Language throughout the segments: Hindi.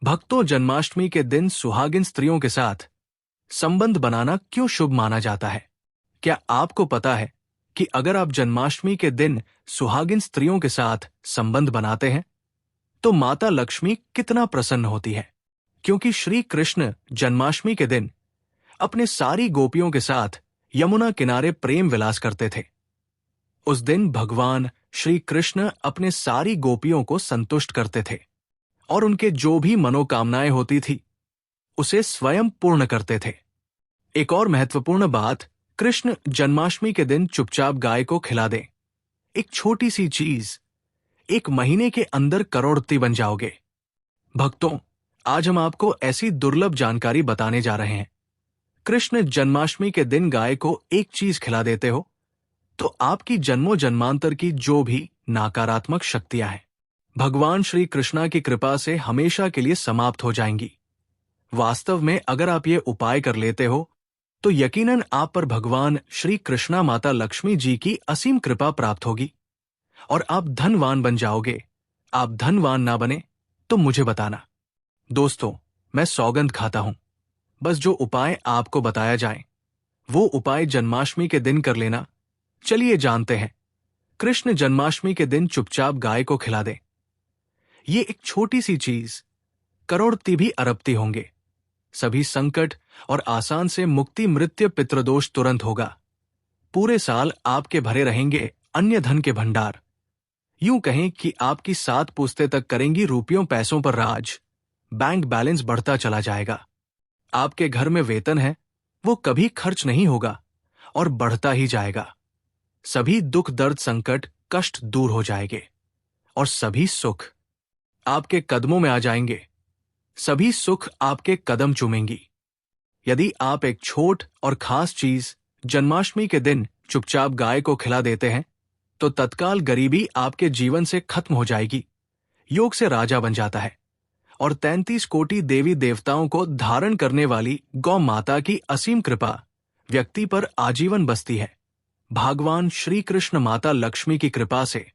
भक्तों, जन्माष्टमी के दिन सुहागिन स्त्रियों के साथ संबंध बनाना क्यों शुभ माना जाता है? क्या आपको पता है कि अगर आप जन्माष्टमी के दिन सुहागिन स्त्रियों के साथ संबंध बनाते हैं तो माता लक्ष्मी कितना प्रसन्न होती है? क्योंकि श्री कृष्ण जन्माष्टमी के दिन अपने सारी गोपियों के साथ यमुना किनारे प्रेम विलास करते थे। उस दिन भगवान श्री कृष्ण अपने सारी गोपियों को संतुष्ट करते थे और उनके जो भी मनोकामनाएं होती थी उसे स्वयं पूर्ण करते थे। एक और महत्वपूर्ण बात, कृष्ण जन्माष्टमी के दिन चुपचाप गाय को खिला दें। एक छोटी सी चीज, 1 महीने के अंदर करोड़पति बन जाओगे। भक्तों, आज हम आपको ऐसी दुर्लभ जानकारी बताने जा रहे हैं। कृष्ण जन्माष्टमी के दिन गाय को एक चीज खिला देते हो तो आपकी जन्मों जन्मांतर की जो भी नकारात्मक शक्तियां हैं भगवान श्री कृष्णा की कृपा से हमेशा के लिए समाप्त हो जाएंगी। वास्तव में अगर आप ये उपाय कर लेते हो तो यकीनन आप पर भगवान श्री कृष्णा माता लक्ष्मी जी की असीम कृपा प्राप्त होगी और आप धनवान बन जाओगे। आप धनवान ना बने तो मुझे बताना। दोस्तों, मैं सौगंध खाता हूं, बस जो उपाय आपको बताया जाए वो उपाय जन्माष्टमी के दिन कर लेना। चलिए जानते हैं। कृष्ण जन्माष्टमी के दिन चुपचाप गाय को खिला दें। ये एक छोटी सी चीज करोड़पति भी अरबपति होंगे। सभी संकट और आसान से मुक्ति, मृत्यु, पितृदोष तुरंत होगा। पूरे साल आपके भरे रहेंगे अन्य धन के भंडार। यूं कहें कि आपकी 7 पुश्तें तक करेंगी रुपयों पैसों पर राज। बैंक बैलेंस बढ़ता चला जाएगा। आपके घर में वेतन है वो कभी खर्च नहीं होगा और बढ़ता ही जाएगा। सभी दुख, दर्द, संकट, कष्ट दूर हो जाएंगे और सभी सुख आपके कदमों में आ जाएंगे। सभी सुख आपके कदम चूमेंगी। यदि आप एक छोट और खास चीज जन्माष्टमी के दिन चुपचाप गाय को खिला देते हैं तो तत्काल गरीबी आपके जीवन से खत्म हो जाएगी। योग से राजा बन जाता है और 33 कोटि देवी देवताओं को धारण करने वाली गौ माता की असीम कृपा व्यक्ति पर आजीवन बसती है। भगवान श्री कृष्ण माता लक्ष्मी की कृपा से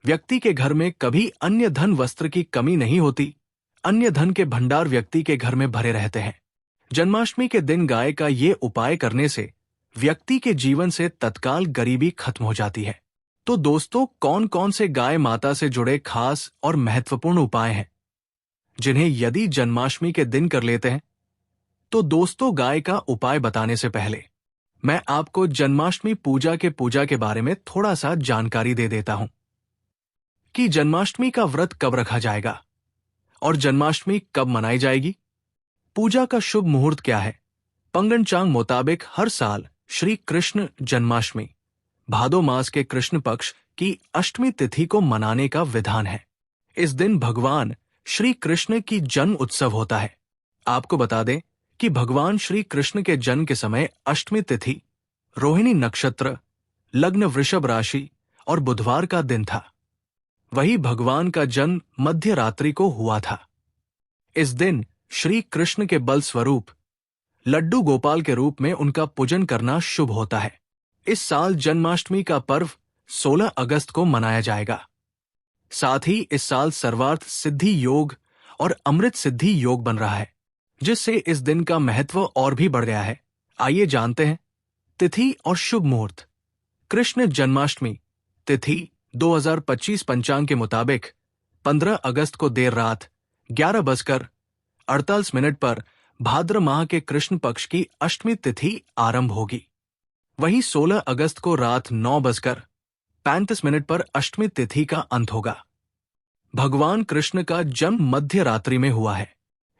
व्यक्ति के घर में कभी अन्य धन वस्त्र की कमी नहीं होती। अन्य धन के भंडार व्यक्ति के घर में भरे रहते हैं। जन्माष्टमी के दिन गाय का ये उपाय करने से व्यक्ति के जीवन से तत्काल गरीबी खत्म हो जाती है। तो दोस्तों, कौन कौन से गाय माता से जुड़े खास और महत्वपूर्ण उपाय हैं जिन्हें यदि जन्माष्टमी के दिन कर लेते हैं? तो दोस्तों, गाय का उपाय बताने से पहले मैं आपको जन्माष्टमी पूजा के बारे में थोड़ा सा जानकारी दे देता हूं कि जन्माष्टमी का व्रत कब रखा जाएगा और जन्माष्टमी कब मनाई जाएगी। पूजा का शुभ मुहूर्त क्या है? पंचांग मुताबिक हर साल श्री कृष्ण जन्माष्टमी भादो मास के कृष्ण पक्ष की अष्टमी तिथि को मनाने का विधान है। इस दिन भगवान श्री कृष्ण की जन्म उत्सव होता है। आपको बता दें कि भगवान श्री कृष्ण के जन्म के समय अष्टमी तिथि, रोहिणी नक्षत्र, लग्न वृषभ राशि और बुधवार का दिन था। वही भगवान का जन्म मध्य रात्रि को हुआ था। इस दिन श्री कृष्ण के बल स्वरूप लड्डू गोपाल के रूप में उनका पूजन करना शुभ होता है। इस साल जन्माष्टमी का पर्व 16 अगस्त को मनाया जाएगा। साथ ही इस साल सर्वार्थ सिद्धि योग और अमृत सिद्धि योग बन रहा है, जिससे इस दिन का महत्व और भी बढ़ गया है। आइए जानते हैं तिथि और शुभ मुहूर्त। कृष्ण जन्माष्टमी तिथि 2025 पंचांग के मुताबिक 15 अगस्त को देर रात 11:48 पर भाद्र माह के कृष्ण पक्ष की अष्टमी तिथि आरंभ होगी। वहीं 16 अगस्त को रात 9:35 पर अष्टमी तिथि का अंत होगा। भगवान कृष्ण का जन्म मध्य रात्रि में हुआ है,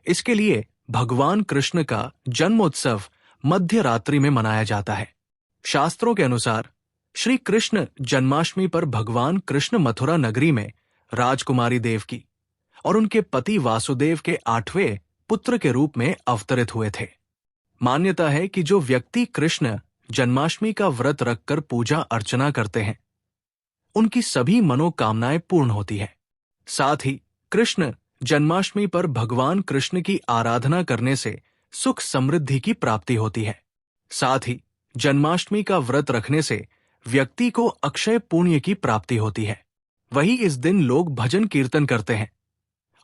इसके लिए भगवान कृष्ण का जन्मोत्सव मध्य रात्रि में मनाया जाता है। शास्त्रों के अनुसार श्री कृष्ण जन्माष्टमी पर भगवान कृष्ण मथुरा नगरी में राजकुमारी देवकी और उनके पति वासुदेव के 8वें पुत्र के रूप में अवतरित हुए थे। मान्यता है कि जो व्यक्ति कृष्ण जन्माष्टमी का व्रत रखकर पूजा अर्चना करते हैं उनकी सभी मनोकामनाएं पूर्ण होती है। साथ ही कृष्ण जन्माष्टमी पर भगवान कृष्ण की आराधना करने से सुख समृद्धि की प्राप्ति होती है। साथ ही जन्माष्टमी का व्रत रखने से व्यक्ति को अक्षय पुण्य की प्राप्ति होती है। वही इस दिन लोग भजन कीर्तन करते हैं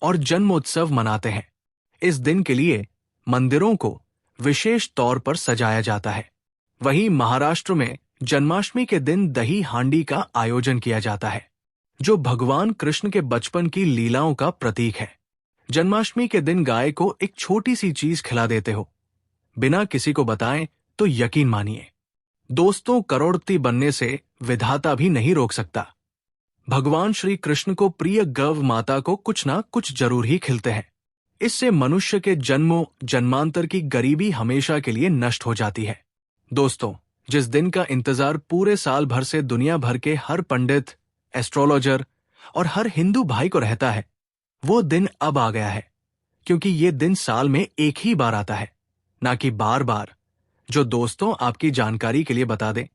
और जन्मोत्सव मनाते हैं। इस दिन के लिए मंदिरों को विशेष तौर पर सजाया जाता है। वहीं महाराष्ट्र में जन्माष्टमी के दिन दही हांडी का आयोजन किया जाता है, जो भगवान कृष्ण के बचपन की लीलाओं का प्रतीक है। जन्माष्टमी के दिन गाय को एक छोटी सी चीज खिला देते हो, बिना किसी को बताएं तो यकीन मानिए दोस्तों, करोड़पति बनने से विधाता भी नहीं रोक सकता। भगवान श्री कृष्ण को प्रिय गौ माता को कुछ ना कुछ जरूर ही खिलते हैं। इससे मनुष्य के जन्मों जन्मांतर की गरीबी हमेशा के लिए नष्ट हो जाती है। दोस्तों, जिस दिन का इंतजार पूरे साल भर से दुनिया भर के हर पंडित, एस्ट्रोलॉजर और हर हिंदू भाई को रहता है, वो दिन अब आ गया है। क्योंकि ये दिन साल में एक ही बार आता है, ना कि बार बार। जो दोस्तों आपकी जानकारी के लिए बता दें,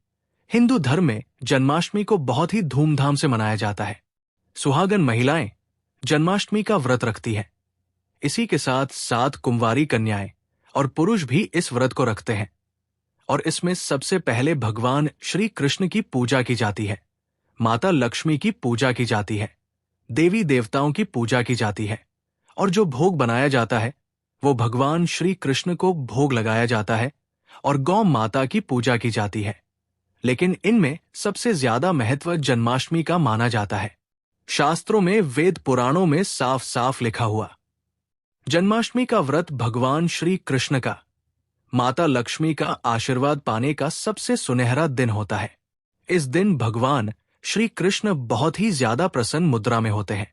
हिंदू धर्म में जन्माष्टमी को बहुत ही धूमधाम से मनाया जाता है। सुहागन महिलाएं जन्माष्टमी का व्रत रखती हैं। इसी के साथ 7 कुंवारी कन्याएं और पुरुष भी इस व्रत को रखते हैं। और इसमें सबसे पहले भगवान श्री कृष्ण की पूजा की जाती है, माता लक्ष्मी की पूजा की जाती है, देवी देवताओं की पूजा की जाती है, और जो भोग बनाया जाता है वो भगवान श्री कृष्ण को भोग लगाया जाता है और गौ माता की पूजा की जाती है। लेकिन इनमें सबसे ज्यादा महत्व जन्माष्टमी का माना जाता है। शास्त्रों में, वेद पुराणों में साफ साफ लिखा हुआ जन्माष्टमी का व्रत भगवान श्री कृष्ण का माता लक्ष्मी का आशीर्वाद पाने का सबसे सुनहरा दिन होता है। इस दिन भगवान श्री कृष्ण बहुत ही ज्यादा प्रसन्न मुद्रा में होते हैं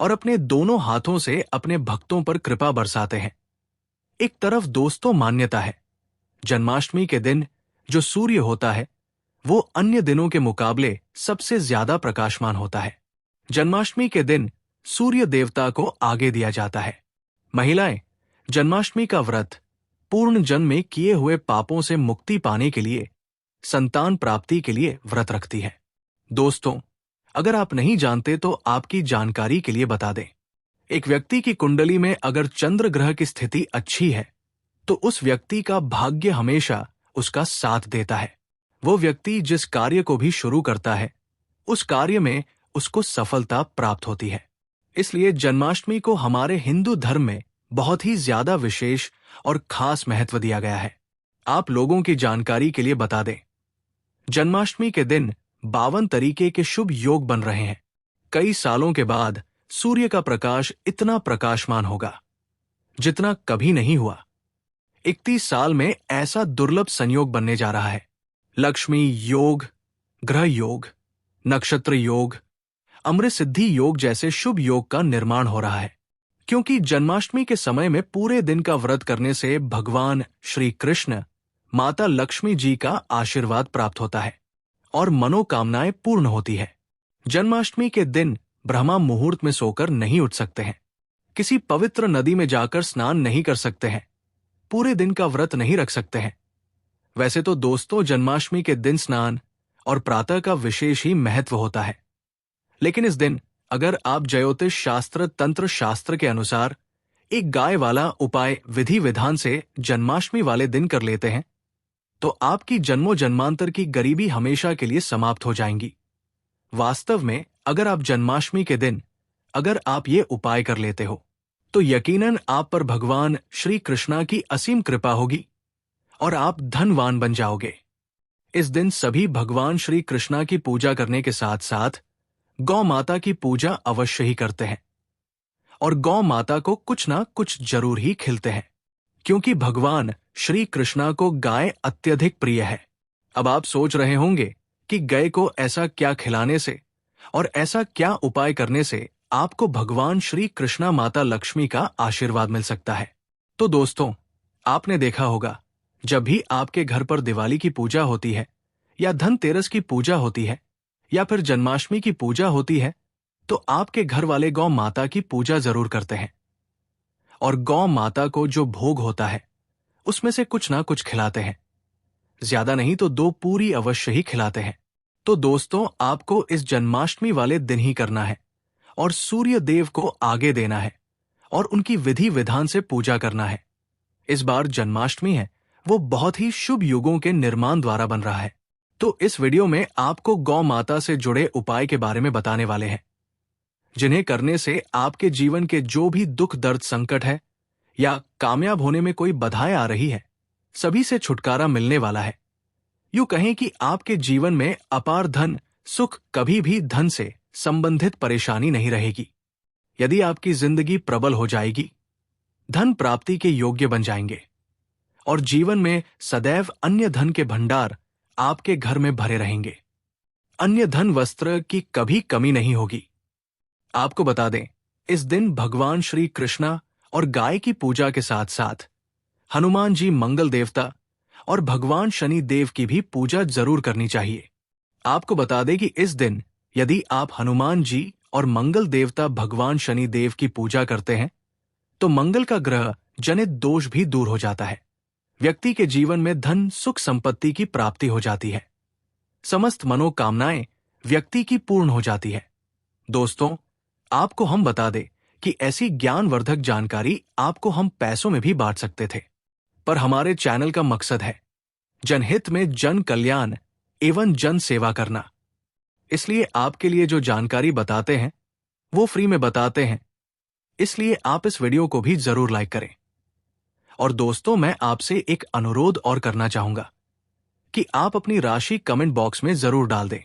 और अपने दोनों हाथों से अपने भक्तों पर कृपा बरसाते हैं। एक तरफ दोस्तों मान्यता है, जन्माष्टमी के दिन जो सूर्य होता है वो अन्य दिनों के मुकाबले सबसे ज्यादा प्रकाशमान होता है। जन्माष्टमी के दिन सूर्य देवता को आगे दिया जाता है। महिलाएं जन्माष्टमी का व्रत पूर्ण जन्म में किए हुए पापों से मुक्ति पाने के लिए, संतान प्राप्ति के लिए व्रत रखती है। दोस्तों, अगर आप नहीं जानते तो आपकी जानकारी के लिए बता दें, एक व्यक्ति की कुंडली में अगर चंद्र ग्रह की स्थिति अच्छी है तो उस व्यक्ति का भाग्य हमेशा उसका साथ देता है। वो व्यक्ति जिस कार्य को भी शुरू करता है उस कार्य में उसको सफलता प्राप्त होती है। इसलिए जन्माष्टमी को हमारे हिंदू धर्म में बहुत ही ज्यादा विशेष और खास महत्व दिया गया है। आप लोगों की जानकारी के लिए बता दें, जन्माष्टमी के दिन 52 तरीके के शुभ योग बन रहे हैं। कई सालों के बाद सूर्य का प्रकाश इतना प्रकाशमान होगा जितना कभी नहीं हुआ। 31 साल में ऐसा दुर्लभ संयोग बनने जा रहा है। लक्ष्मी योग, ग्रह योग, नक्षत्र योग, अमृत सिद्धि योग जैसे शुभ योग का निर्माण हो रहा है। क्योंकि जन्माष्टमी के समय में पूरे दिन का व्रत करने से भगवान श्री कृष्ण, माता लक्ष्मी जी का आशीर्वाद प्राप्त होता है और मनोकामनाएं पूर्ण होती है। जन्माष्टमी के दिन ब्रह्मा मुहूर्त में सोकर नहीं उठ सकते हैं, किसी पवित्र नदी में जाकर स्नान नहीं कर सकते हैं, पूरे दिन का व्रत नहीं रख सकते हैं। वैसे तो दोस्तों, जन्माष्टमी के दिन स्नान और प्रातः का विशेष ही महत्व होता है। लेकिन इस दिन अगर आप ज्योतिष शास्त्र, तंत्र शास्त्र के अनुसार एक गाय वाला उपाय विधि विधान से जन्माष्टमी वाले दिन कर लेते हैं तो आपकी जन्मों जन्मांतर की गरीबी हमेशा के लिए समाप्त हो जाएंगी। वास्तव में अगर आप जन्माष्टमी के दिन अगर आप ये उपाय कर लेते हो तो यकीनन आप पर भगवान श्री कृष्णा की असीम कृपा होगी और आप धनवान बन जाओगे। इस दिन सभी भगवान श्री कृष्णा की पूजा करने के साथ साथ गौ माता की पूजा अवश्य ही करते हैं और गौ माता को कुछ ना कुछ जरूर ही खिलते हैं, क्योंकि भगवान श्री कृष्णा को गाय अत्यधिक प्रिय है। अब आप सोच रहे होंगे कि गाय को ऐसा क्या खिलाने से और ऐसा क्या उपाय करने से आपको भगवान श्री कृष्णा माता लक्ष्मी का आशीर्वाद मिल सकता है। तो दोस्तों, आपने देखा होगा जब भी आपके घर पर दिवाली की पूजा होती है या धनतेरस की पूजा होती है या फिर जन्माष्टमी की पूजा होती है तो आपके घर वाले गौ माता की पूजा जरूर करते हैं और गौ माता को जो भोग होता है उसमें से कुछ ना कुछ खिलाते हैं। ज्यादा नहीं तो 2 पूरी अवश्य ही खिलाते हैं। तो दोस्तों, आपको इस जन्माष्टमी वाले दिन ही करना है और सूर्य देव को आगे देना है और उनकी विधि विधान से पूजा करना है। इस बार जन्माष्टमी है वो बहुत ही शुभ युगों के निर्माण द्वारा बन रहा है। तो इस वीडियो में आपको गौ माता से जुड़े उपाय के बारे में बताने वाले हैं, जिन्हें करने से आपके जीवन के जो भी दुख दर्द संकट है या कामयाब होने में कोई बाधाएं आ रही है, सभी से छुटकारा मिलने वाला है। यूं कहें कि आपके जीवन में अपार धन सुख, कभी भी धन से संबंधित परेशानी नहीं रहेगी। यदि आपकी जिंदगी प्रबल हो जाएगी, धन प्राप्ति के योग्य बन जाएंगे और जीवन में सदैव अन्य धन के भंडार आपके घर में भरे रहेंगे। अन्य धन वस्त्र की कभी कमी नहीं होगी। आपको बता दें, इस दिन भगवान श्री कृष्णा और गाय की पूजा के साथ साथ हनुमान जी मंगल देवता और भगवान शनि देव की भी पूजा जरूर करनी चाहिए। आपको बता दें कि इस दिन यदि आप हनुमान जी और मंगल देवता भगवान शनि देव की पूजा करते हैं तो मंगल का ग्रह जनित दोष भी दूर हो जाता है। व्यक्ति के जीवन में धन सुख संपत्ति की प्राप्ति हो जाती है। समस्त मनोकामनाएं व्यक्ति की पूर्ण हो जाती है। दोस्तों, आपको हम बता दें कि ऐसी ज्ञानवर्धक जानकारी आपको हम पैसों में भी बांट सकते थे, पर हमारे चैनल का मकसद है जनहित में जन कल्याण एवं जन सेवा करना। इसलिए आपके लिए जो जानकारी बताते हैं वो फ्री में बताते हैं। इसलिए आप इस वीडियो को भी जरूर लाइक करें। और दोस्तों, मैं आपसे एक अनुरोध और करना चाहूंगा कि आप अपनी राशि कमेंट बॉक्स में जरूर डाल दें,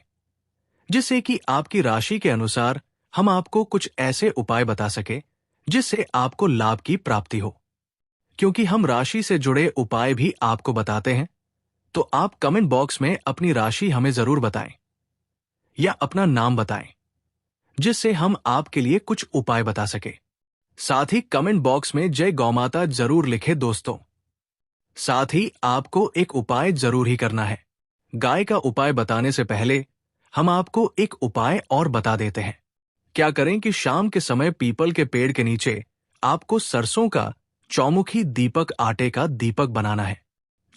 जिससे कि आपकी राशि के अनुसार हम आपको कुछ ऐसे उपाय बता सके जिससे आपको लाभ की प्राप्ति हो। क्योंकि हम राशि से जुड़े उपाय भी आपको बताते हैं, तो आप कमेंट बॉक्स में अपनी राशि हमें जरूर बताएं या अपना नाम बताएं, जिससे हम आपके लिए कुछ उपाय बता सके। साथ ही कमेंट बॉक्स में जय गौमाता जरूर लिखें दोस्तों। साथ ही आपको एक उपाय जरूर ही करना है। गाय का उपाय बताने से पहले हम आपको एक उपाय और बता देते हैं। क्या करें कि शाम के समय पीपल के पेड़ के नीचे आपको सरसों का चौमुखी दीपक, आटे का दीपक बनाना है।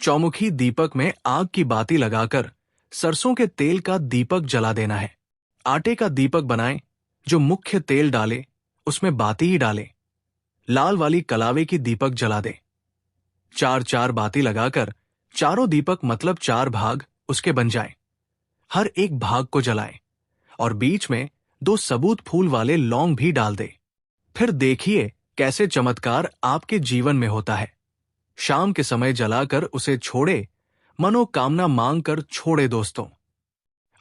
चौमुखी दीपक में आग की बाती लगाकर सरसों के तेल का दीपक जला देना है। आटे का दीपक बनाएं, जो मुख्य तेल डाले उसमें बाती ही डालें। लाल वाली कलावे की दीपक जला दें। 4-4 बाती लगाकर चारों दीपक मतलब 4 भाग उसके बन जाएं। हर एक भाग को जलाएं और बीच में 2 सबूत फूल वाले लौंग भी डाल दें। फिर देखिए कैसे चमत्कार आपके जीवन में होता है। शाम के समय जलाकर उसे छोड़े, मनोकामना मांग कर छोड़े। दोस्तों,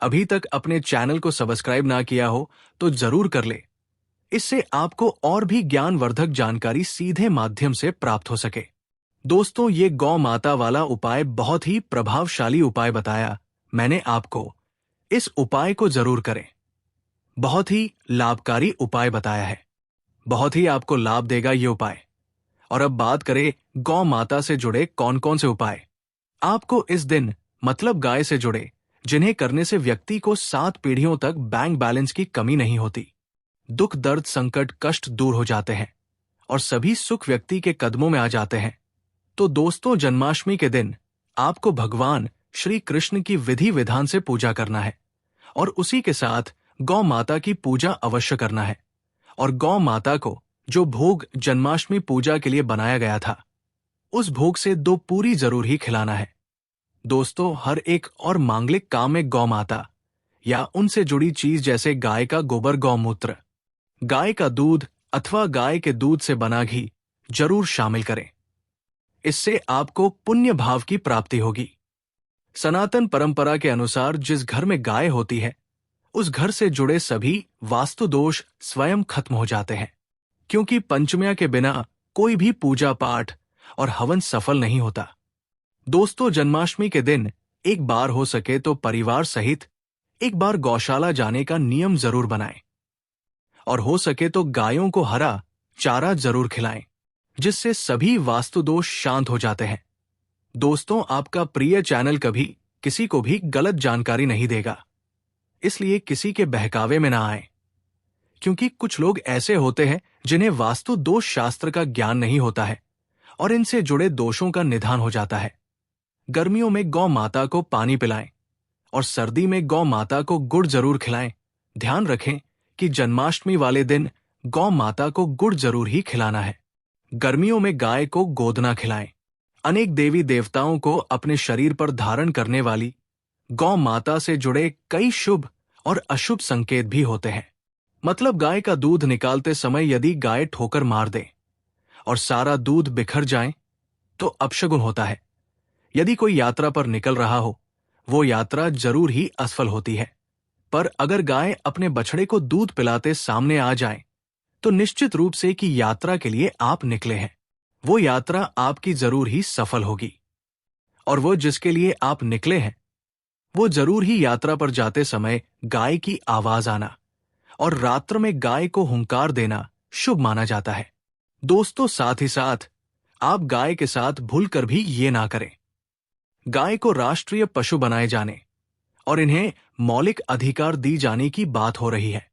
अभी तक अपने चैनल को सब्सक्राइब ना किया हो तो जरूर कर ले। इससे आपको और भी ज्ञानवर्धक जानकारी सीधे माध्यम से प्राप्त हो सके। दोस्तों, ये गौ माता वाला उपाय बहुत ही प्रभावशाली उपाय बताया मैंने आपको। इस उपाय को जरूर करें। बहुत ही लाभकारी उपाय बताया है। बहुत ही आपको लाभ देगा ये उपाय। और अब बात करें गौ माता से जुड़े कौन कौन से उपाय। आपको इस दिन मतलब गाय से जुड़े, जिन्हें करने से व्यक्ति को 7 पीढ़ियों तक बैंक बैलेंस की कमी नहीं होती, दुख दर्द संकट कष्ट दूर हो जाते हैं और सभी सुख व्यक्ति के कदमों में आ जाते हैं। तो दोस्तों, जन्माष्टमी के दिन आपको भगवान श्री कृष्ण की विधि विधान से पूजा करना है और उसी के साथ गौ माता की पूजा अवश्य करना है। और गौ माता को जो भोग जन्माष्टमी पूजा के लिए बनाया गया था, उस भोग से 2 पूरी जरूर ही खिलाना है। दोस्तों, हर एक और मांगलिक काम में गौ माता या उनसे जुड़ी चीज जैसे गाय का गोबर, गौमूत्र, गाय का दूध अथवा गाय के दूध से बना घी जरूर शामिल करें। इससे आपको पुण्य भाव की प्राप्ति होगी। सनातन परंपरा के अनुसार जिस घर में गाय होती है, उस घर से जुड़े सभी वास्तु दोष स्वयं खत्म हो जाते हैं। क्योंकि पंचम्या के बिना कोई भी पूजा पाठ और हवन सफल नहीं होता। दोस्तों, जन्माष्टमी के दिन एक बार हो सके तो परिवार सहित एक बार गौशाला जाने का नियम जरूर बनाएं और हो सके तो गायों को हरा चारा जरूर खिलाएं, जिससे सभी वास्तु दोष शांत हो जाते हैं। दोस्तों, आपका प्रिय चैनल कभी किसी को भी गलत जानकारी नहीं देगा, इसलिए किसी के बहकावे में ना आए। क्योंकि कुछ लोग ऐसे होते हैं जिन्हें वास्तु दोष शास्त्र का ज्ञान नहीं होता है और इनसे जुड़े दोषों का निदान हो जाता है। गर्मियों में गौ माता को पानी पिलाएं और सर्दी में गौ माता को गुड़ जरूर खिलाएं। ध्यान रखें कि जन्माष्टमी वाले दिन गौ माता को गुड़ जरूर ही खिलाना है। गर्मियों में गाय को गोदना खिलाएं। अनेक देवी देवताओं को अपने शरीर पर धारण करने वाली गौ माता से जुड़े कई शुभ और अशुभ संकेत भी होते हैं। मतलब गाय का दूध निकालते समय यदि गाय ठोकर मार दे और सारा दूध बिखर जाए तो अपशगुन होता है। यदि कोई यात्रा पर निकल रहा हो, वो यात्रा जरूर ही असफल होती है। पर अगर गाय अपने बछड़े को दूध पिलाते सामने आ जाए तो निश्चित रूप से कि यात्रा के लिए आप निकले हैं, वो यात्रा आपकी जरूर ही सफल होगी। और वो जिसके लिए आप निकले हैं, वो जरूर ही यात्रा पर जाते समय गाय की आवाज आना और रात्र में गाय को हुंकार देना शुभ माना जाता है। दोस्तों, साथ ही साथ आप गाय के साथ भूलकर भी ये ना करें। गाय को राष्ट्रीय पशु बनाए जाने और इन्हें मौलिक अधिकार दी जाने की बात हो रही है,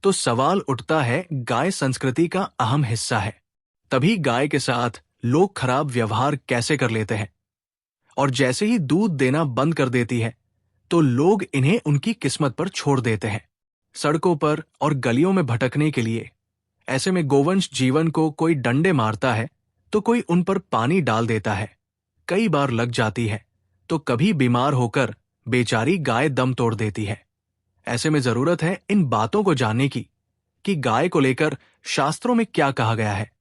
तो सवाल उठता है, गाय संस्कृति का अहम हिस्सा है, तभी गाय के साथ लोग खराब व्यवहार कैसे कर लेते हैं। और जैसे ही दूध देना बंद कर देती है तो लोग इन्हें उनकी किस्मत पर छोड़ देते हैं, सड़कों पर और गलियों में भटकने के लिए। ऐसे में गोवंश जीवन को कोई डंडे मारता है तो कोई उन पर पानी डाल देता है, कई बार लग जाती है तो कभी बीमार होकर बेचारी गाय दम तोड़ देती है। ऐसे में जरूरत है इन बातों को जानने की कि गाय को लेकर शास्त्रों में क्या कहा गया है,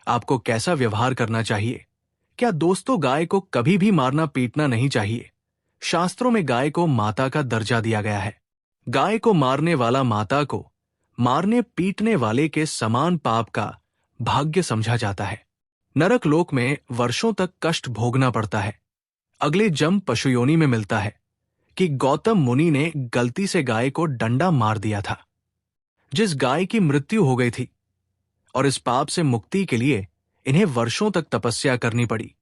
आपको कैसा व्यवहार करना चाहिए। क्या दोस्तों, गाय को कभी भी मारना पीटना नहीं चाहिए। शास्त्रों में गाय को माता का दर्जा दिया गया है। गाय को मारने वाला माता को मारने पीटने वाले के समान पाप का भाग्य समझा जाता है। नरक लोक में वर्षों तक कष्ट भोगना पड़ता है। अगले जन्म पशुयोनि में मिलता है कि गौतम मुनि ने गलती से गाय को डंडा मार दिया था, जिस गाय की मृत्यु हो गई थी, और इस पाप से मुक्ति के लिए इन्हें वर्षों तक तपस्या करनी पड़ी।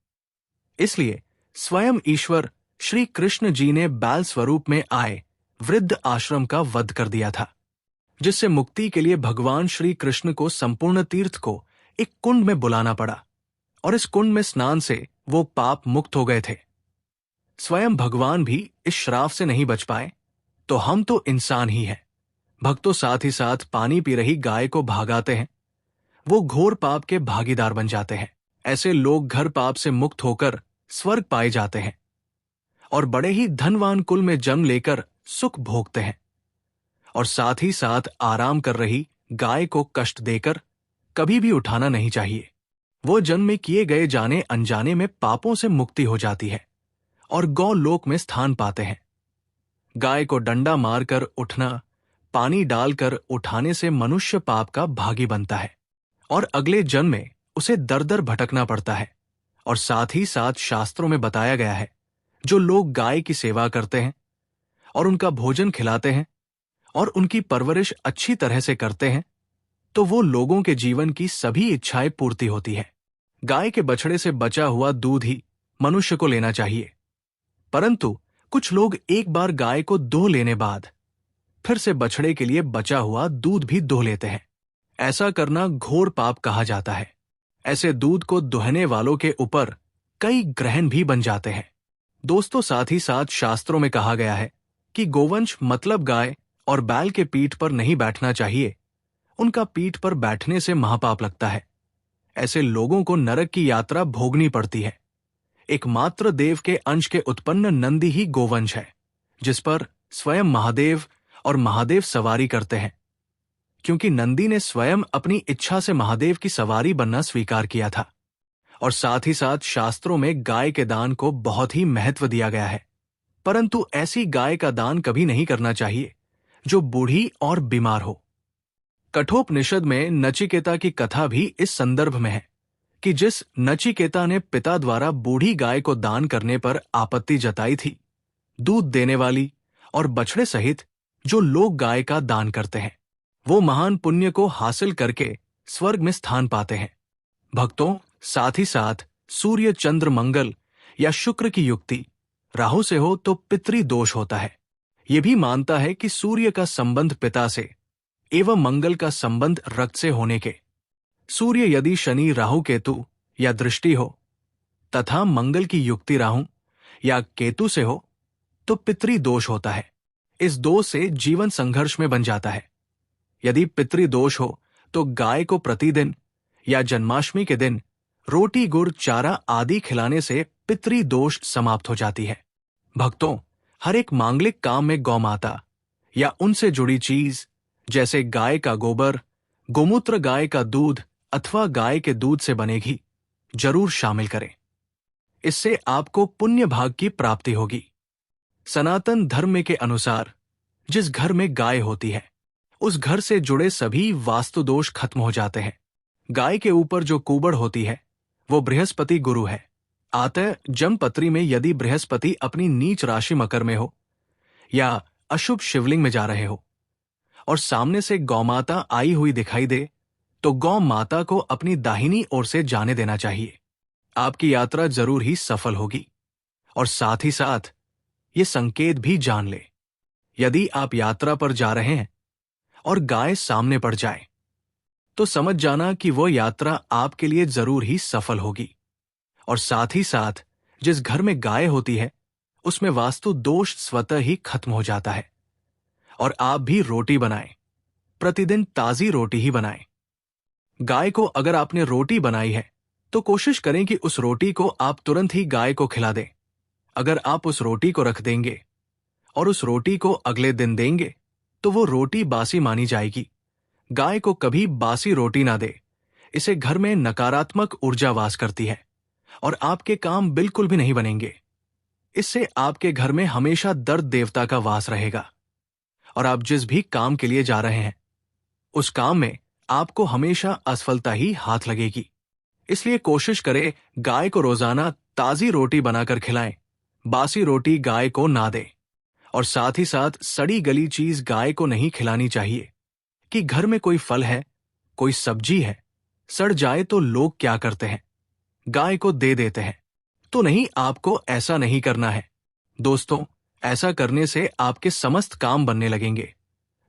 इसलिए स्वयं ईश्वर श्री कृष्ण जी ने बैल स्वरूप में आए वृद्ध आश्रम का वध कर दिया था, जिससे मुक्ति के लिए भगवान श्री कृष्ण को संपूर्ण तीर्थ को एक कुंड में बुलाना पड़ा और इस कुंड में स्नान से वो पाप मुक्त हो गए थे। स्वयं भगवान भी इस श्राप से नहीं बच पाए तो हम तो इंसान ही हैं। भक्तों, साथ ही साथ पानी पी रही गाय को भागाते हैं, वो घोर पाप के भागीदार बन जाते हैं। ऐसे लोग घर पाप से मुक्त होकर स्वर्ग पाए जाते हैं और बड़े ही धनवान कुल में जन्म लेकर सुख भोगते हैं। और साथ ही साथ आराम कर रही गाय को कष्ट देकर कभी भी उठाना नहीं चाहिए। वो जन्म में किए गए जाने अनजाने में पापों से मुक्ति हो जाती है और गौ लोक में स्थान पाते हैं। गाय को डंडा मारकर उठना, पानी डालकर उठाने से मनुष्य पाप का भागी बनता है और अगले जन्म में उसे दर दर भटकना पड़ता है। और साथ ही साथ शास्त्रों में बताया गया है, जो लोग गाय की सेवा करते हैं और उनका भोजन खिलाते हैं और उनकी परवरिश अच्छी तरह से करते हैं, तो वो लोगों के जीवन की सभी इच्छाएं पूर्ति होती है। गाय के बछड़े से बचा हुआ दूध ही मनुष्य को लेना चाहिए, परंतु कुछ लोग एक बार गाय को दोह लेने बाद फिर से बछड़े के लिए बचा हुआ दूध भी दोह लेते हैं। ऐसा करना घोर पाप कहा जाता है। ऐसे दूध को दुहने वालों के ऊपर कई ग्रहण भी बन जाते हैं। दोस्तों, साथ ही साथ शास्त्रों में कहा गया है कि गोवंश मतलब गाय और बैल के पीठ पर नहीं बैठना चाहिए। उनका पीठ पर बैठने से महापाप लगता है। ऐसे लोगों को नरक की यात्रा भोगनी पड़ती है। एकमात्र देव के अंश के उत्पन्न नंदी ही गोवंश है, जिस पर स्वयं महादेव और महादेव सवारी करते हैं, क्योंकि नंदी ने स्वयं अपनी इच्छा से महादेव की सवारी बनना स्वीकार किया था। और साथ ही साथ शास्त्रों में गाय के दान को बहुत ही महत्व दिया गया है, परंतु ऐसी गाय का दान कभी नहीं करना चाहिए जो बूढ़ी और बीमार हो। कठोपनिषद में नचिकेता की कथा भी इस संदर्भ में है कि जिस नचिकेता ने पिता द्वारा बूढ़ी गाय को दान करने पर आपत्ति जताई थी, दूध देने वाली और बछड़े सहित जो लोग गाय का दान करते हैं, वो महान पुण्य को हासिल करके स्वर्ग में स्थान पाते हैं। भक्तों, साथ ही साथ सूर्य, चंद्र, मंगल या शुक्र की युक्ति राहु से हो तो पितृ दोष होता है। ये भी मानता है कि सूर्य का संबंध पिता से एवं मंगल का संबंध रक्त से होने के, सूर्य यदि शनि, राहु, केतु या दृष्टि हो तथा मंगल की युक्ति राहु या केतु से हो तो पितृ दोष होता है। इस दोष से जीवन संघर्ष में बन जाता है। यदि पितृ दोष हो तो गाय को प्रतिदिन या जन्माष्टमी के दिन रोटी, गुड़, चारा आदि खिलाने से पितृ दोष समाप्त हो जाती है। भक्तों, हर एक मांगलिक काम में गौ माता या उनसे जुड़ी चीज जैसे गाय का गोबर, गोमूत्र, गाय का दूध अथवा गाय के दूध से बने घी जरूर शामिल करें। इससे आपको पुण्य भाग की प्राप्ति होगी। सनातन धर्म के अनुसार जिस घर में गाय होती है उस घर से जुड़े सभी वास्तु दोष खत्म हो जाते हैं। गाय के ऊपर जो कुबड़ होती है वो बृहस्पति गुरु है। अतः जन्मपत्री में यदि बृहस्पति अपनी नीच राशि मकर में हो या अशुभ शिवलिंग में जा रहे हो और सामने से गौमाता आई हुई दिखाई दे तो गौ माता को अपनी दाहिनी ओर से जाने देना चाहिए। आपकी यात्रा जरूर ही सफल होगी। और साथ ही साथ ये संकेत भी जान ले, यदि आप यात्रा पर जा रहे हैं और गाय सामने पड़ जाए तो समझ जाना कि वो यात्रा आपके लिए जरूर ही सफल होगी। और साथ ही साथ जिस घर में गाय होती है उसमें वास्तु दोष स्वतः ही खत्म हो जाता है। और आप भी रोटी बनाएं, प्रतिदिन ताजी रोटी ही बनाएं। गाय को अगर आपने रोटी बनाई है तो कोशिश करें कि उस रोटी को आप तुरंत ही गाय को खिला दें। अगर आप उस रोटी को रख देंगे और उस रोटी को अगले दिन देंगे तो वो रोटी बासी मानी जाएगी। गाय को कभी बासी रोटी ना दे, इसे घर में नकारात्मक ऊर्जा वास करती है और आपके काम बिल्कुल भी नहीं बनेंगे। इससे आपके घर में हमेशा दर्द देवता का वास रहेगा और आप जिस भी काम के लिए जा रहे हैं उस काम में आपको हमेशा असफलता ही हाथ लगेगी। इसलिए कोशिश करें गाय को रोजाना ताजी रोटी बनाकर खिलाएं, बासी रोटी गाय को ना दें। और साथ ही साथ सड़ी गली चीज गाय को नहीं खिलानी चाहिए। कि घर में कोई फल है, कोई सब्जी है, सड़ जाए तो लोग क्या करते हैं, गाय को दे देते हैं। तो नहीं, आपको ऐसा नहीं करना है दोस्तों। ऐसा करने से आपके समस्त काम बनने लगेंगे।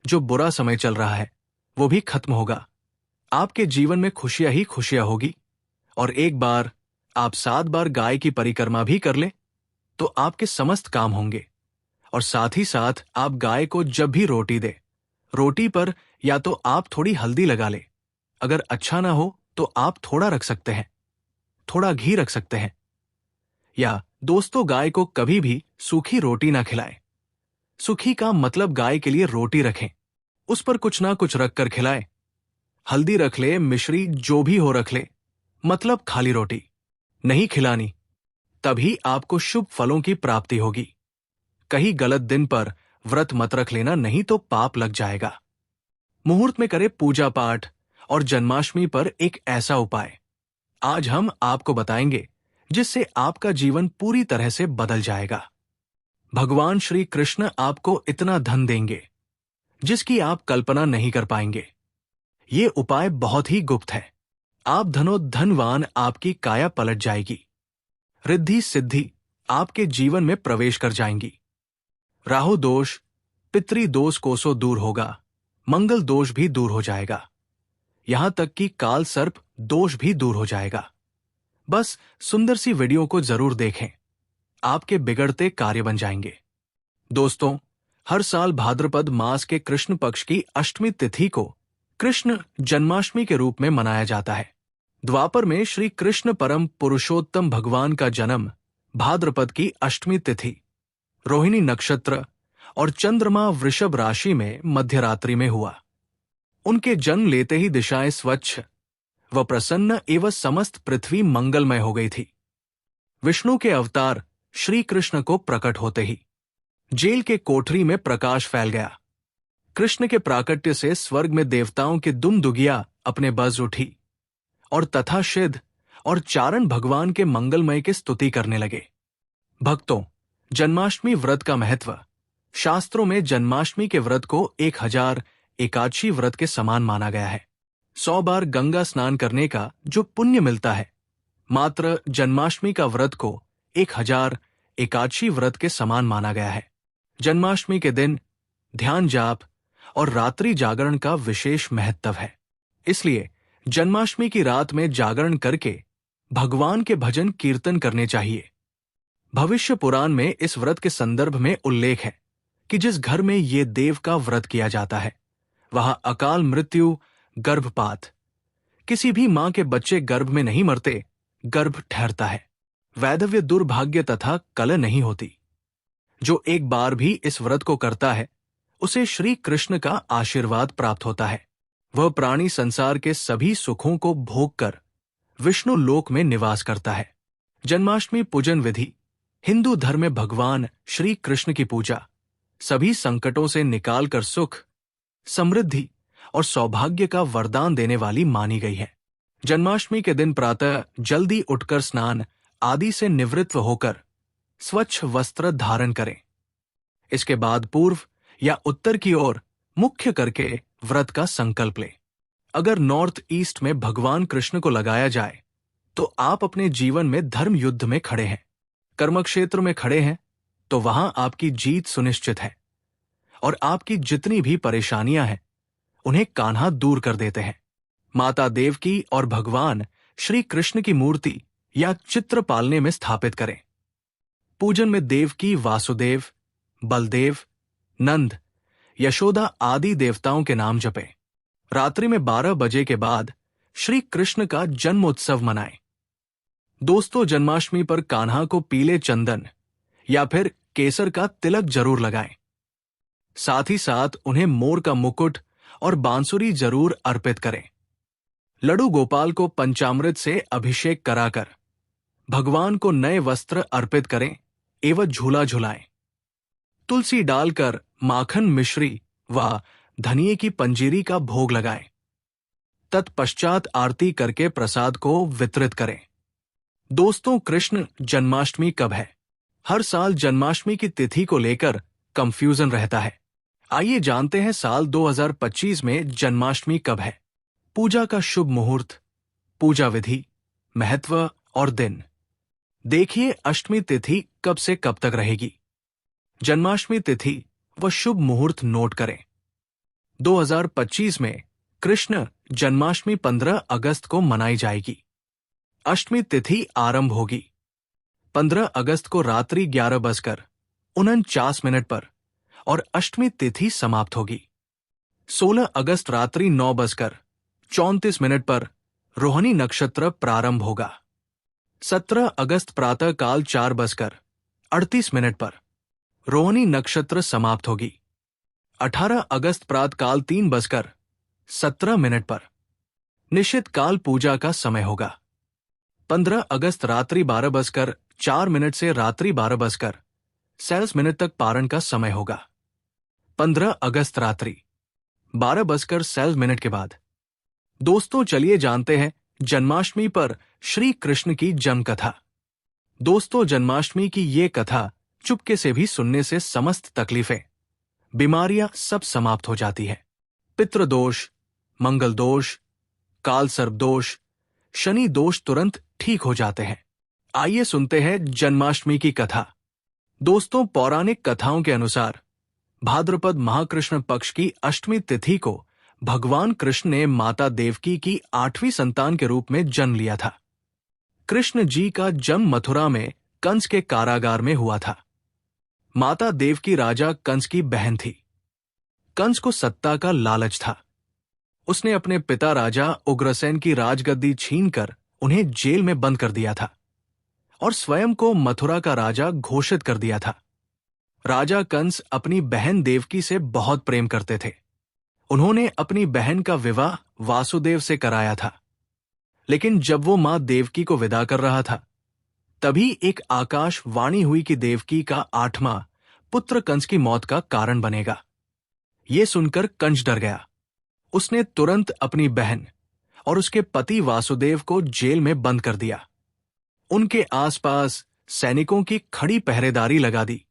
जो बुरा समय चल रहा है वो भी खत्म होगा। आपके जीवन में खुशियां ही खुशियां होगी। और एक बार आप 7 बार गाय की परिक्रमा भी कर ले तो आपके समस्त काम होंगे। और साथ ही साथ आप गाय को जब भी रोटी दे, रोटी पर या तो आप थोड़ी हल्दी लगा ले, अगर अच्छा ना हो तो आप थोड़ा रख सकते हैं, थोड़ा घी रख सकते हैं। या दोस्तों, गाय को कभी भी सूखी रोटी ना खिलाएं। सूखी का मतलब गाय के लिए रोटी रखें, उस पर कुछ ना कुछ रखकर खिलाएं। हल्दी रख ले, मिश्री जो भी हो रख ले, मतलब खाली रोटी नहीं खिलानी। तभी आपको शुभ फलों की प्राप्ति होगी। कहीं गलत दिन पर व्रत मत रख लेना, नहीं तो पाप लग जाएगा। मुहूर्त में करे पूजा पाठ। और जन्माष्टमी पर एक ऐसा उपाय आज हम आपको बताएंगे जिससे आपका जीवन पूरी तरह से बदल जाएगा। भगवान श्री कृष्ण आपको इतना धन देंगे जिसकी आप कल्पना नहीं कर पाएंगे। ये उपाय बहुत ही गुप्त है। आप धनवान, आपकी काया पलट जाएगी। रिद्धि सिद्धि आपके जीवन में प्रवेश कर जाएंगी। राहु दोष, पितृ दोष कोसों दूर होगा। मंगल दोष भी दूर हो जाएगा। यहां तक कि काल सर्प दोष भी दूर हो जाएगा। बस सुंदर सी वीडियो को जरूर देखें, आपके बिगड़ते कार्य बन जाएंगे। दोस्तों, हर साल भाद्रपद मास के कृष्ण पक्ष की अष्टमी तिथि को कृष्ण जन्माष्टमी के रूप में मनाया जाता है। द्वापर में श्री कृष्ण परम पुरुषोत्तम भगवान का जन्म भाद्रपद की अष्टमी तिथि, रोहिणी नक्षत्र और चंद्रमा वृषभ राशि में मध्यरात्रि में हुआ। उनके जन्म लेते ही दिशाएं स्वच्छ व प्रसन्न एवं समस्त पृथ्वी मंगलमय हो गई थी। विष्णु के अवतार श्री कृष्ण को प्रकट होते ही जेल के कोठरी में प्रकाश फैल गया। कृष्ण के प्राकट्य से स्वर्ग में देवताओं की दुमदुगिया अपने बज उठी और तथाशिद और चारण भगवान के मंगलमय की स्तुति करने लगे। भक्तों, जन्माष्टमी व्रत का महत्व। शास्त्रों में जन्माष्टमी के व्रत को 1000 एकादशी व्रत के समान माना गया है। 100 बार गंगा स्नान करने का जो पुण्य मिलता है, मात्र जन्माष्टमी का व्रत को 1000 एकादशी व्रत के समान माना गया है। जन्माष्टमी के दिन ध्यान जाप और रात्रि जागरण का विशेष महत्व है। इसलिए जन्माष्टमी की रात में जागरण करके भगवान के भजन कीर्तन करने चाहिए। भविष्य पुराण में इस व्रत के संदर्भ में उल्लेख है कि जिस घर में ये देव का व्रत किया जाता है वहां अकाल मृत्यु, गर्भपात, किसी भी मां के बच्चे गर्भ में नहीं मरते, गर्भ ठहरता है। वैधव्य, दुर्भाग्य तथा कलह नहीं होती। जो एक बार भी इस व्रत को करता है उसे श्री कृष्ण का आशीर्वाद प्राप्त होता है। वह प्राणी संसार के सभी सुखों को भोग कर विष्णु लोक में निवास करता है। जन्माष्टमी पूजन विधि। हिंदू धर्म में भगवान श्री कृष्ण की पूजा सभी संकटों से निकालकर सुख, समृद्धि और सौभाग्य का वरदान देने वाली मानी गई है। जन्माष्टमी के दिन प्रातः जल्दी उठकर स्नान आदि से निवृत्त होकर स्वच्छ वस्त्र धारण करें। इसके बाद पूर्व या उत्तर की ओर मुख्य करके व्रत का संकल्प लें। अगर नॉर्थ ईस्ट में भगवान कृष्ण को लगाया जाए तो आप अपने जीवन में धर्म युद्ध में खड़े हैं। कर्मक्षेत्र में खड़े हैं तो वहां आपकी जीत सुनिश्चित है और आपकी जितनी भी परेशानियां हैं उन्हें कान्हा दूर कर देते हैं। माता देवकी और भगवान श्री कृष्ण की मूर्ति या चित्र पालने में स्थापित करें। पूजन में देवकी, वासुदेव, बलदेव, नंद, यशोदा आदि देवताओं के नाम जपें। रात्रि में 12 बजे के बाद श्री कृष्ण का जन्मोत्सव मनाएं। दोस्तों, जन्माष्टमी पर कान्हा को पीले चंदन या फिर केसर का तिलक जरूर लगाएं। साथ ही साथ उन्हें मोर का मुकुट और बांसुरी जरूर अर्पित करें। लड्डू गोपाल को पंचामृत से अभिषेक कराकर भगवान को नए वस्त्र अर्पित करें एवं झूला झुलाएं। तुलसी डालकर माखन मिश्री व धनिये की पंजीरी का भोग लगाएं। तत्पश्चात आरती करके प्रसाद को वितरित करें। दोस्तों, कृष्ण जन्माष्टमी कब है? हर साल जन्माष्टमी की तिथि को लेकर कंफ्यूजन रहता है। आइए जानते हैं साल 2025 में जन्माष्टमी कब है। पूजा का शुभ मुहूर्त, पूजा विधि, महत्व और दिन। देखिए अष्टमी तिथि कब से कब तक रहेगी। जन्माष्टमी तिथि व शुभ मुहूर्त नोट करें। 2025 में कृष्ण जन्माष्टमी 15 अगस्त को मनाई जाएगी। अष्टमी तिथि आरंभ होगी 15 अगस्त को रात्रि 11:49 पर और अष्टमी तिथि समाप्त होगी 16 अगस्त रात्रि 9:34 पर। रोहिणी नक्षत्र प्रारंभ होगा 17 अगस्त प्रातः काल 4:38 पर। रोहिणी नक्षत्र समाप्त होगी 18 अगस्त प्रातः काल 3:17 पर। निश्चित काल पूजा का समय होगा 15 अगस्त रात्रि 12:04 से रात्रि 12:47 तक पारण का समय होगा। 15 अगस्त रात्रि 12:47 के बाद। दोस्तों, चलिए जानते हैं जन्माष्टमी पर श्री कृष्ण की जन्म कथा। दोस्तों, जन्माष्टमी की ये कथा चुपके से भी सुनने से समस्त तकलीफें, बीमारियां सब समाप्त हो जाती है। पितृदोष, मंगल दोष, काल सर्प दोष, शनि दोष तुरंत ठीक हो जाते हैं। आइए सुनते हैं जन्माष्टमी की कथा। दोस्तों, पौराणिक कथाओं के अनुसार भाद्रपद महाकृष्ण पक्ष की अष्टमी तिथि को भगवान कृष्ण ने माता देवकी की 8वीं संतान के रूप में जन्म लिया था। कृष्ण जी का जन्म मथुरा में कंस के कारागार में हुआ था। माता देवकी राजा कंस की बहन थी। कंस को सत्ता का लालच था। उसने अपने पिता राजा उग्रसेन की राजगद्दी छीनकर उन्हें जेल में बंद कर दिया था और स्वयं को मथुरा का राजा घोषित कर दिया था। राजा कंस अपनी बहन देवकी से बहुत प्रेम करते थे। उन्होंने अपनी बहन का विवाह वासुदेव से कराया था। लेकिन जब वो मां देवकी को विदा कर रहा था, तभी एक आकाशवाणी हुई कि देवकी का 8वां पुत्र कंस की मौत का कारण बनेगा। ये सुनकर कंस डर गया। उसने तुरंत अपनी बहन और उसके पति वासुदेव को जेल में बंद कर दिया। उनके आसपास सैनिकों की खड़ी पहरेदारी लगा दी।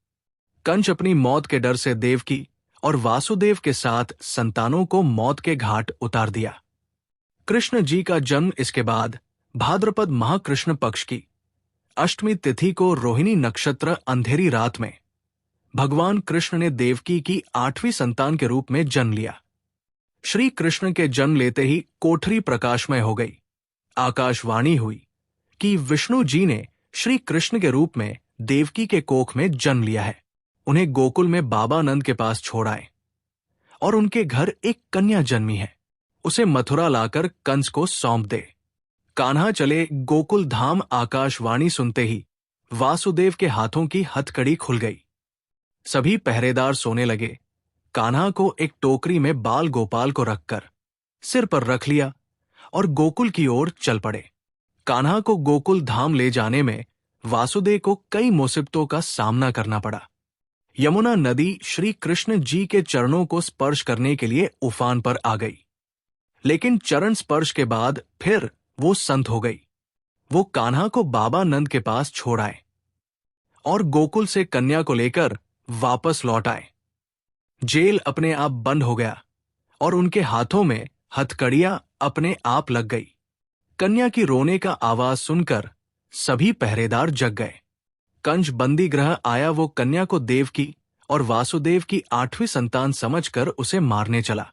कंस अपनी मौत के डर से देवकी और वासुदेव के साथ संतानों को मौत के घाट उतार दिया। कृष्ण जी का जन्म इसके बाद भाद्रपद महाकृष्ण पक्ष की अष्टमी तिथि को रोहिणी नक्षत्र अंधेरी रात में भगवान कृष्ण ने देवकी की 8वीं संतान के रूप में जन्म लिया। श्री कृष्ण के जन्म लेते ही कोठरी प्रकाशमय हो गई। आकाशवाणी हुई कि विष्णु जी ने श्री कृष्ण के रूप में देवकी के कोख में जन्म लिया है। उन्हें गोकुल में बाबा नंद के पास छोड़ आए और उनके घर एक कन्या जन्मी है। उसे मथुरा लाकर कंस को सौंप दे। कान्हा चले गोकुल धाम। आकाशवाणी सुनते ही वासुदेव के हाथों की हथकड़ी खुल गई। सभी पहरेदार सोने लगे। कान्हा को एक टोकरी में बाल गोपाल को रखकर सिर पर रख लिया और गोकुल की ओर चल पड़े। कान्हा को गोकुल धाम ले जाने में वासुदेव को कई मुसीबतों का सामना करना पड़ा। यमुना नदी श्री कृष्ण जी के चरणों को स्पर्श करने के लिए उफान पर आ गई, लेकिन चरण स्पर्श के बाद फिर वो संत हो गई। वो कान्हा को बाबा नंद के पास छोड़ आए और गोकुल से कन्या को लेकर वापस लौट आए। जेल अपने आप बंद हो गया और उनके हाथों में हथकड़ियां अपने आप लग गई। कन्या की रोने का आवाज सुनकर सभी पहरेदार जग गए। कंस बंदी गृह आया। वो कन्या को देवकी और वासुदेव की 8वीं संतान समझकर उसे मारने चला,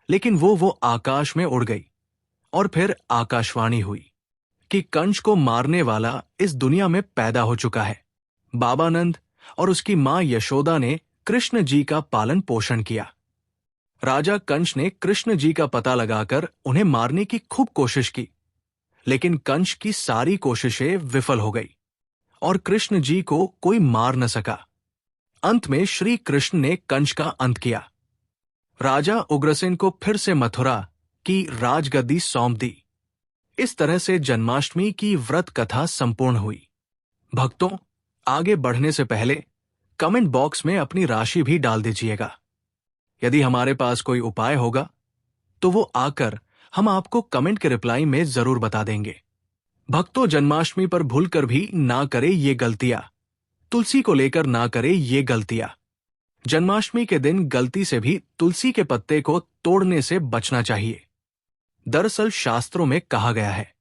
लेकिन वो आकाश में उड़ गई। और फिर आकाशवाणी हुई कि कंस को मारने वाला इस दुनिया में पैदा हो चुका है। बाबा नंद और उसकी मां यशोदा ने कृष्ण जी का पालन पोषण किया। राजा कंस ने कृष्ण जी का पता लगाकर उन्हें मारने की खूब कोशिश की, लेकिन कंस की सारी कोशिशें विफल हो गई और कृष्ण जी को कोई मार न सका। अंत में श्री कृष्ण ने कंस का अंत किया। राजा उग्रसेन को फिर से मथुरा की राजगद्दी सौंप दी। इस तरह से जन्माष्टमी की व्रत कथा संपूर्ण हुई। भक्तों, आगे बढ़ने से पहले कमेंट बॉक्स में अपनी राशि भी डाल दीजिएगा। यदि हमारे पास कोई उपाय होगा तो वो आकर हम आपको कमेंट के रिप्लाई में जरूर बता देंगे। भक्तों, जन्माष्टमी पर भूलकर भी ना करे ये गलतियां। तुलसी को लेकर ना करे ये गलतियां। जन्माष्टमी के दिन गलती से भी तुलसी के पत्ते को तोड़ने से बचना चाहिए। दरअसल शास्त्रों में कहा गया है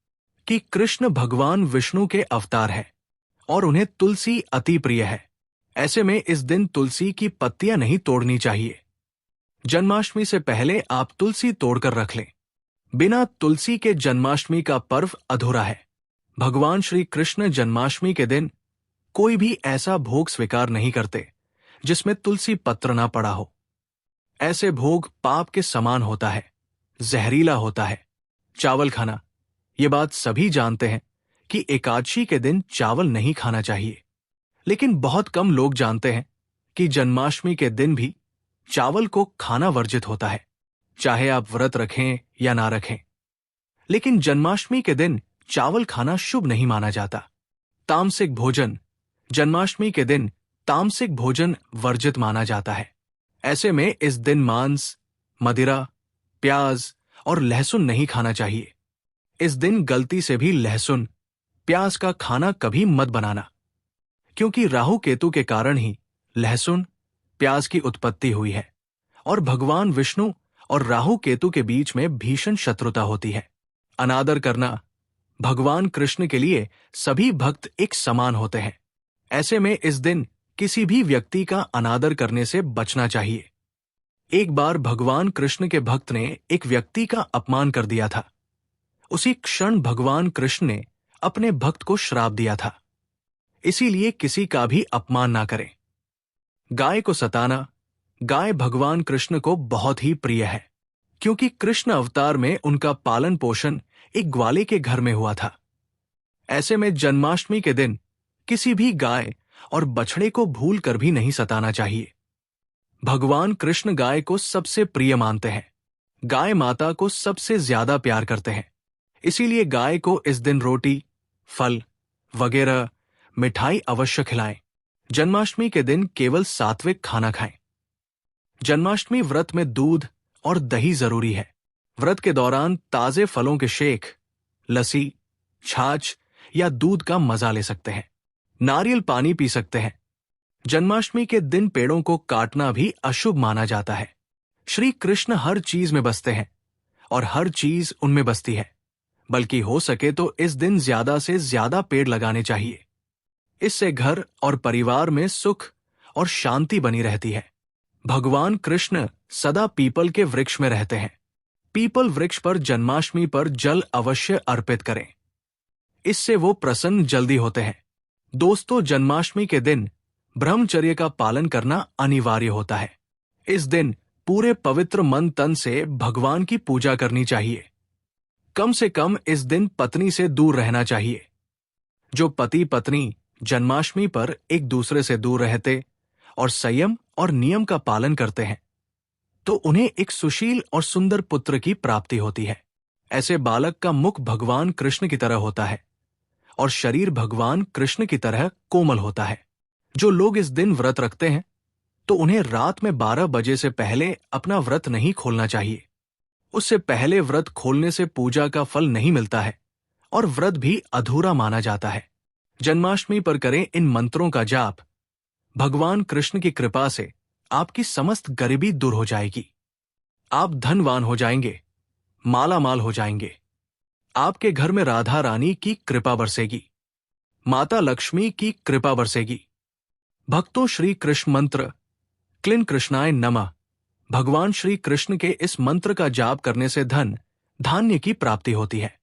कि कृष्ण भगवान विष्णु के अवतार है और उन्हें तुलसी अति प्रिय है। ऐसे में इस दिन तुलसी की पत्तियां नहीं तोड़नी चाहिए। जन्माष्टमी से पहले आप तुलसी तोड़कर रख लें। बिना तुलसी के जन्माष्टमी का पर्व अधूरा है। भगवान श्री कृष्ण जन्माष्टमी के दिन कोई भी ऐसा भोग स्वीकार नहीं करते जिसमें तुलसी पत्र ना पड़ा हो। ऐसे भोग पाप के समान होता है, जहरीला होता है। चावल खाना, ये बात सभी जानते हैं कि एकादशी के दिन चावल नहीं खाना चाहिए, लेकिन बहुत कम लोग जानते हैं कि जन्माष्टमी के दिन भी चावल को खाना वर्जित होता है, चाहे आप व्रत रखें या ना रखें। लेकिन जन्माष्टमी के दिन चावल खाना शुभ नहीं माना जाता। तामसिक भोजन, जन्माष्टमी के दिन तामसिक भोजन वर्जित माना जाता है। ऐसे में इस दिन मांस, मदिरा, प्याज और लहसुन नहीं खाना चाहिए। इस दिन गलती से भी लहसुन, प्याज का खाना कभी मत बनाना, क्योंकि राहु केतु के कारण ही लहसुन, प्याज की उत्पत्ति हुई है और भगवान विष्णु और राहु केतु के बीच में भीषण शत्रुता होती है। अनादर करना, भगवान कृष्ण के लिए सभी भक्त एक समान होते हैं। ऐसे में इस दिन किसी भी व्यक्ति का अनादर करने से बचना चाहिए। एक बार भगवान कृष्ण के भक्त ने एक व्यक्ति का अपमान कर दिया था। उसी क्षण भगवान कृष्ण ने अपने भक्त को श्राप दिया था। इसीलिए किसी का भी अपमान ना करें। गाय को सताना, गाय भगवान कृष्ण को बहुत ही प्रिय है, क्योंकि कृष्ण अवतार में उनका पालन पोषण एक ग्वाले के घर में हुआ था। ऐसे में जन्माष्टमी के दिन किसी भी गाय और बछड़े को भूल कर भी नहीं सताना चाहिए। भगवान कृष्ण गाय को सबसे प्रिय मानते हैं। गाय माता को सबसे ज्यादा प्यार करते हैं। इसीलिए गाय को इस दिन रोटी, फल वगैरह मिठाई अवश्य खिलाएं। जन्माष्टमी के दिन केवल सात्विक खाना खाएं। जन्माष्टमी व्रत में दूध और दही जरूरी है। व्रत के दौरान ताजे फलों के शेक, लस्सी, छाछ या दूध का मजा ले सकते हैं। नारियल पानी पी सकते हैं। जन्माष्टमी के दिन पेड़ों को काटना भी अशुभ माना जाता है। श्री कृष्ण हर चीज में बसते हैं और हर चीज उनमें बसती है, बल्कि हो सके तो इस दिन ज्यादा से ज्यादा पेड़ लगाने चाहिए। इससे घर और परिवार में सुख और शांति बनी रहती है। भगवान कृष्ण सदा पीपल के वृक्ष में रहते हैं। पीपल वृक्ष पर जन्माष्टमी पर जल अवश्य अर्पित करें। इससे वो प्रसन्न जल्दी होते हैं। दोस्तों, जन्माष्टमी के दिन ब्रह्मचर्य का पालन करना अनिवार्य होता है। इस दिन पूरे पवित्र मन तन से भगवान की पूजा करनी चाहिए। कम से कम इस दिन पत्नी से दूर रहना चाहिए। जो पति पत्नी जन्माष्टमी पर एक दूसरे से दूर रहते और संयम और नियम का पालन करते हैं, तो उन्हें एक सुशील और सुंदर पुत्र की प्राप्ति होती है। ऐसे बालक का मुख भगवान कृष्ण की तरह होता है और शरीर भगवान कृष्ण की तरह कोमल होता है। जो लोग इस दिन व्रत रखते हैं तो उन्हें रात में 12 बजे से पहले अपना व्रत नहीं खोलना चाहिए। उससे पहले व्रत खोलने से पूजा का फल नहीं मिलता है और व्रत भी अधूरा माना जाता है। जन्माष्टमी पर करें इन मंत्रों का जाप। भगवान कृष्ण की कृपा से आपकी समस्त गरीबी दूर हो जाएगी। आप धनवान हो जाएंगे, मालामाल हो जाएंगे। आपके घर में राधा रानी की कृपा बरसेगी, माता लक्ष्मी की कृपा बरसेगी। भक्तों, श्री कृष्ण मंत्र क्लीन कृष्णाय नमः भगवान श्री कृष्ण के इस मंत्र का जाप करने से धन धान्य की प्राप्ति होती है।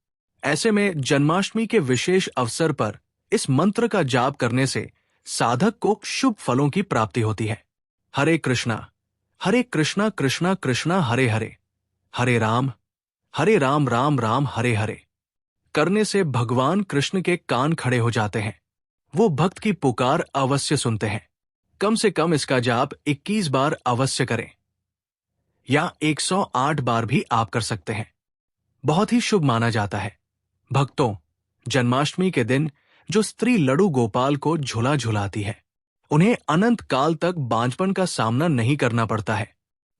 ऐसे में जन्माष्टमी के विशेष अवसर पर इस मंत्र का जाप करने से साधक को शुभ फलों की प्राप्ति होती है। हरे कृष्णा कृष्णा कृष्णा हरे हरे, हरे राम राम राम हरे हरे करने से भगवान कृष्ण के कान खड़े हो जाते हैं। वो भक्त की पुकार अवश्य सुनते हैं। कम से कम इसका जाप 21 बार अवश्य करें या 108 बार भी आप कर सकते हैं। बहुत ही शुभ माना जाता है। भक्तों, जन्माष्टमी के दिन जो स्त्री लड्डू गोपाल को झूला झुलाती है उन्हें अनंत काल तक बांझपन का सामना नहीं करना पड़ता है।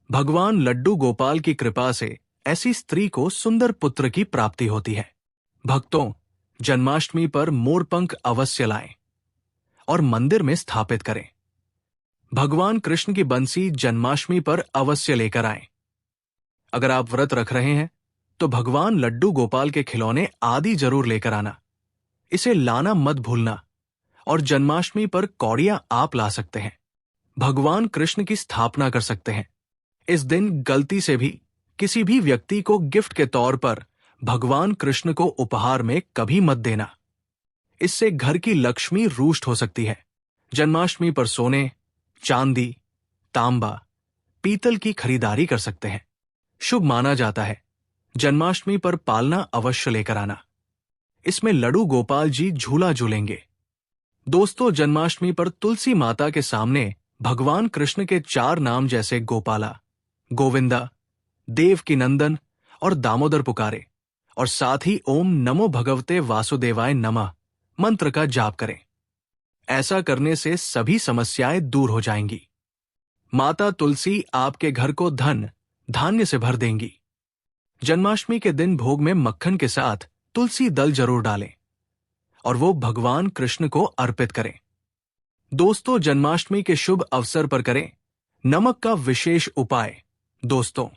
भगवान लड्डू गोपाल की कृपा से ऐसी स्त्री को सुंदर पुत्र की प्राप्ति होती है। भक्तों, जन्माष्टमी पर मोरपंख अवश्य लाएं और मंदिर में स्थापित करें। भगवान कृष्ण की बंसी जन्माष्टमी पर अवश्य लेकर आएं। अगर आप व्रत रख रहे हैं तो भगवान लड्डू गोपाल के खिलौने आदि जरूर लेकर आना। इसे लाना मत भूलना। और जन्माष्टमी पर कौड़ियां आप ला सकते हैं। भगवान कृष्ण की स्थापना कर सकते हैं। इस दिन गलती से भी किसी भी व्यक्ति को गिफ्ट के तौर पर भगवान कृष्ण को उपहार में कभी मत देना। इससे घर की लक्ष्मी रुष्ट हो सकती है। जन्माष्टमी पर सोने, चांदी, तांबा, पीतल की खरीदारी कर सकते हैं। शुभ माना जाता है। जन्माष्टमी पर पालना अवश्य लेकर आना। इसमें लड्डू गोपाल जी झूला झूलेंगे। दोस्तों, जन्माष्टमी पर तुलसी माता के सामने भगवान कृष्ण के 4 नाम जैसे गोपाला, गोविंदा, देवकी नंदन और दामोदर पुकारे और साथ ही ओम नमो भगवते वासुदेवाय नमः मंत्र का जाप करें। ऐसा करने से सभी समस्याएं दूर हो जाएंगी। माता तुलसी आपके घर को धन धान्य से भर देंगी। जन्माष्टमी के दिन भोग में मक्खन के साथ तुलसी दल जरूर डालें और वो भगवान कृष्ण को अर्पित करें। दोस्तों, जन्माष्टमी के शुभ अवसर पर करें नमक का विशेष उपाय। दोस्तों,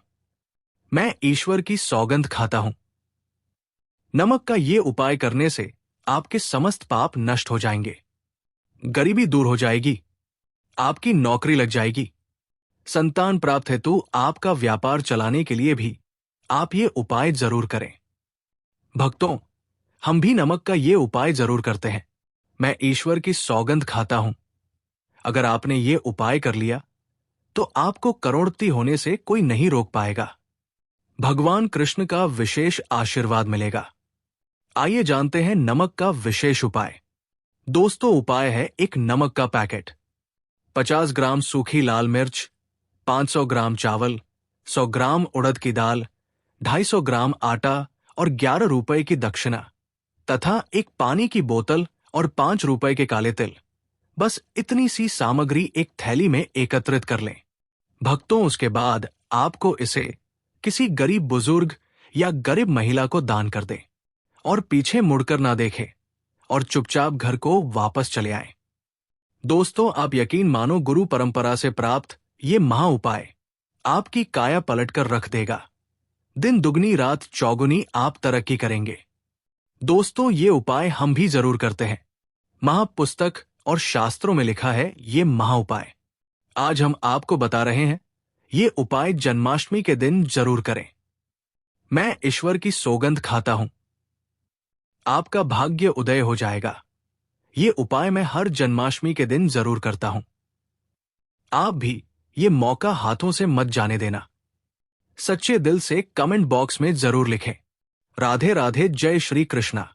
मैं ईश्वर की सौगंध खाता हूं। नमक का ये उपाय करने से आपके समस्त पाप नष्ट हो जाएंगे, गरीबी दूर हो जाएगी, आपकी नौकरी लग जाएगी, संतान प्राप्त हेतु आपका व्यापार चलाने के लिए भी आप ये उपाय जरूर करें। भक्तों, हम भी नमक का ये उपाय जरूर करते हैं। मैं ईश्वर की सौगंध खाता हूं। अगर आपने ये उपाय कर लिया तो आपको करोड़पति होने से कोई नहीं रोक पाएगा। भगवान कृष्ण का विशेष आशीर्वाद मिलेगा। आइए जानते हैं नमक का विशेष उपाय। दोस्तों, उपाय है एक नमक का पैकेट, 50 ग्राम सूखी लाल मिर्च, 500 ग्राम चावल, 100 ग्राम उड़द की दाल, 250 ग्राम आटा और 11 रुपए की दक्षिणा तथा एक पानी की बोतल और 5 रुपए के काले तिल। बस इतनी सी सामग्री एक थैली में एकत्रित कर लें। भक्तों, उसके बाद आपको इसे किसी गरीब बुजुर्ग या गरीब महिला को दान कर दें और पीछे मुड़कर ना देखें और चुपचाप घर को वापस चले आएं। दोस्तों, आप यकीन मानो गुरु परंपरा से प्राप्त ये महा उपाय आपकी काया पलटकर रख देगा। दिन दुगनी रात चौगुनी आप तरक्की करेंगे। दोस्तों, ये उपाय हम भी जरूर करते हैं। महापुस्तक और शास्त्रों में लिखा है ये महा उपाय। आज हम आपको बता रहे हैं ये उपाय जन्माष्टमी के दिन जरूर करें। मैं ईश्वर की सौगंध खाता हूं। आपका भाग्य उदय हो जाएगा। ये उपाय मैं हर जन्माष्टमी के दिन जरूर करता हूं। आप भी ये मौका हाथों से मत जाने देना। सच्चे दिल से कमेंट बॉक्स में जरूर लिखें, राधे राधे, जय श्री कृष्णा।